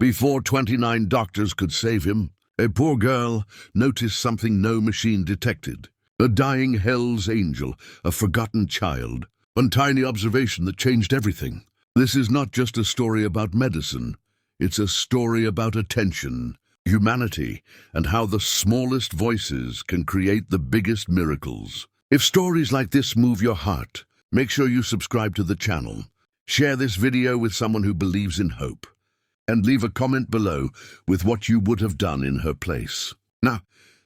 Before 29 doctors could save him, a poor girl noticed something no machine detected. A dying Hell's Angel, a forgotten child. One tiny observation that changed everything. This is not just a story about medicine. It's a story about attention, humanity, and how the smallest voices can create the biggest miracles. If stories like this move your heart, make sure you subscribe to the channel. Share this video with someone who believes in hope. And leave a comment below with what you would have done in her place. Now,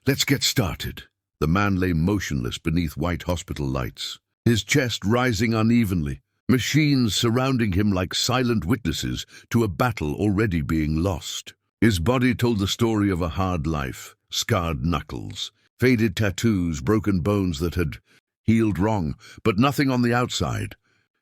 let's get started. The man lay motionless beneath white hospital lights, his chest rising unevenly, machines surrounding him like silent witnesses to a battle already being lost. His body told the story of a hard life, scarred knuckles, faded tattoos, broken bones that had healed wrong, but nothing on the outside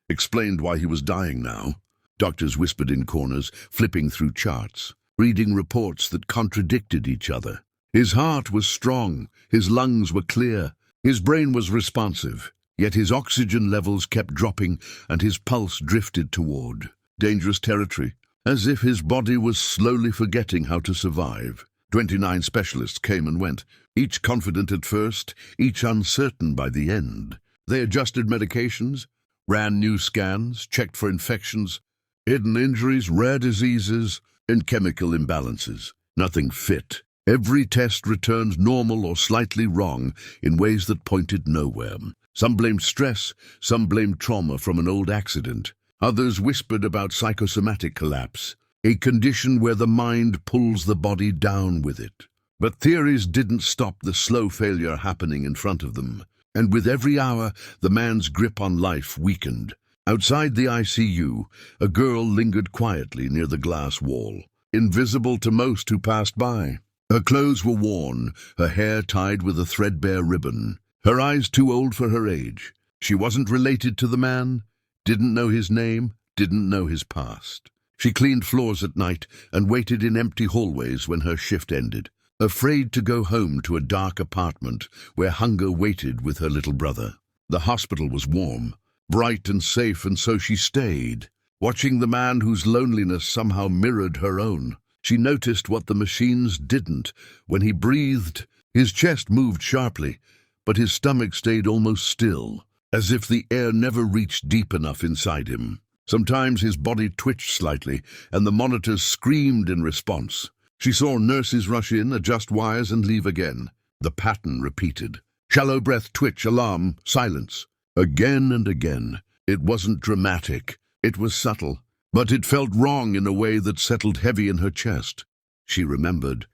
explained why he was dying now. Doctors whispered in corners, flipping through charts, reading reports that contradicted each other. His heart was strong, his lungs were clear, his brain was responsive, yet his oxygen levels kept dropping and his pulse drifted toward dangerous territory, as if his body was slowly forgetting how to survive. 29 specialists came and went, each confident at first, each uncertain by the end. They adjusted medications, ran new scans, checked for infections, hidden injuries, rare diseases, and chemical imbalances. Nothing fit. Every test returned normal or slightly wrong in ways that pointed nowhere. Some blamed stress, some blamed trauma from an old accident. Others whispered about psychosomatic collapse, a condition where the mind pulls the body down with it. But theories didn't stop the slow failure happening in front of them. And with every hour, the man's grip on life weakened. Outside the ICU, a girl lingered quietly near the glass wall, invisible to most who passed by. Her clothes were worn, her hair tied with a threadbare ribbon, her eyes too old for her age. She wasn't related to the man, didn't know his name, didn't know his past. She cleaned floors at night and waited in empty hallways when her shift ended, afraid to go home to a dark apartment where hunger waited with her little brother. The hospital was warm, bright and safe, and so she stayed, watching the man whose loneliness somehow mirrored her own. She noticed what the machines didn't. When he breathed, his chest moved sharply, but his stomach stayed almost still, as if the air never reached deep enough inside him. Sometimes his body twitched slightly, and the monitors screamed in response. She saw nurses rush in, adjust wires, and leave again. The pattern repeated. Shallow breath, twitch, alarm, silence. Again and again. It wasn't dramatic. It was subtle. But it felt wrong in a way that settled heavy in her chest. She remembered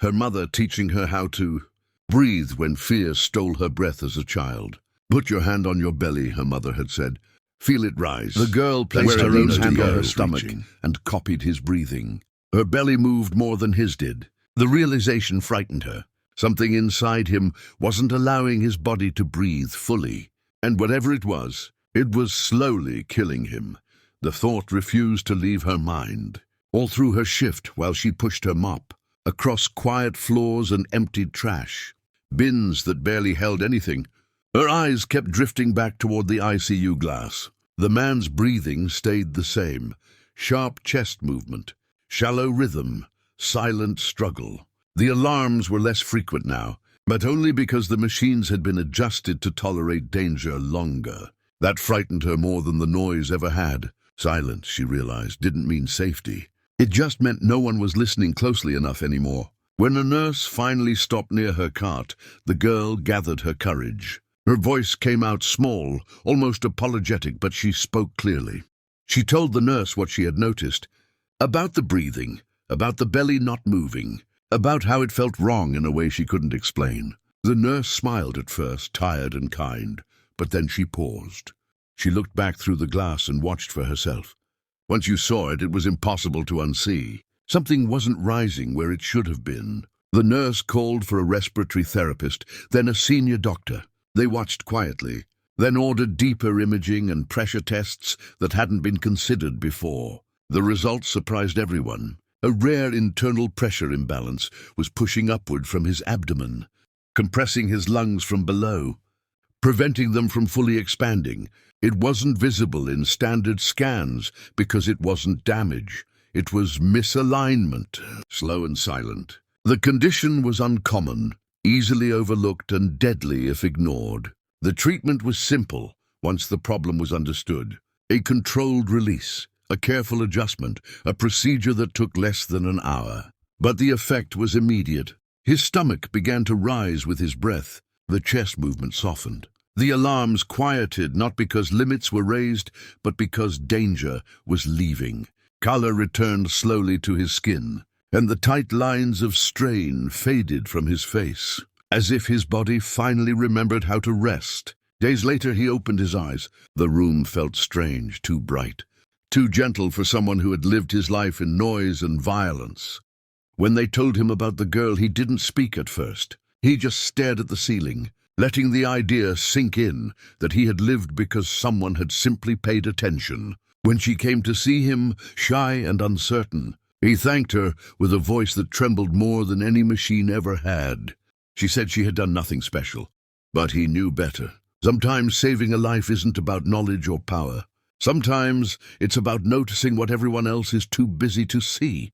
her mother teaching her how to breathe when fear stole her breath as a child. Put your hand on your belly, her mother had said. Feel it rise. The girl placed her own hand on her stomach and copied his breathing. Her belly moved more than his did. The realization frightened her. Something inside him wasn't allowing his body to breathe fully. And whatever it was slowly killing him. The thought refused to leave her mind. All through her shift, while she pushed her mop, across quiet floors and emptied trash, bins that barely held anything, her eyes kept drifting back toward the ICU glass. The man's breathing stayed the same. Sharp chest movement, shallow rhythm, silent struggle. The alarms were less frequent now, but only because the machines had been adjusted to tolerate danger longer. That frightened her more than the noise ever had. Silence, she realized, didn't mean safety. It just meant no one was listening closely enough anymore. When a nurse finally stopped near her cart, the girl gathered her courage. Her voice came out small, almost apologetic, but she spoke clearly. She told the nurse what she had noticed, about the breathing, about the belly not moving, about how it felt wrong in a way she couldn't explain. The nurse smiled at first, tired and kind, but then she paused. She looked back through the glass and watched for herself. Once you saw it, it was impossible to unsee. Something wasn't rising where it should have been. The nurse called for a respiratory therapist, then a senior doctor. They watched quietly, then ordered deeper imaging and pressure tests that hadn't been considered before. The results surprised everyone. A rare internal pressure imbalance was pushing upward from his abdomen, compressing his lungs from below, preventing them from fully expanding. It wasn't visible in standard scans because it wasn't damage. It was misalignment, slow and silent. The condition was uncommon, easily overlooked and deadly if ignored. The treatment was simple once the problem was understood. A controlled release, a careful adjustment, a procedure that took less than an hour. But the effect was immediate. His stomach began to rise with his breath. The chest movement softened. The alarms quieted, not because limits were raised, but because danger was leaving. Color returned slowly to his skin, and the tight lines of strain faded from his face, as if his body finally remembered how to rest. Days later, he opened his eyes. The room felt strange, too bright, too gentle for someone who had lived his life in noise and violence. When they told him about the girl, he didn't speak at first. He just stared at the ceiling, letting the idea sink in that he had lived because someone had simply paid attention. When she came to see him, shy and uncertain, he thanked her with a voice that trembled more than any machine ever had. She said she had done nothing special, but he knew better. Sometimes saving a life isn't about knowledge or power. Sometimes it's about noticing what everyone else is too busy to see.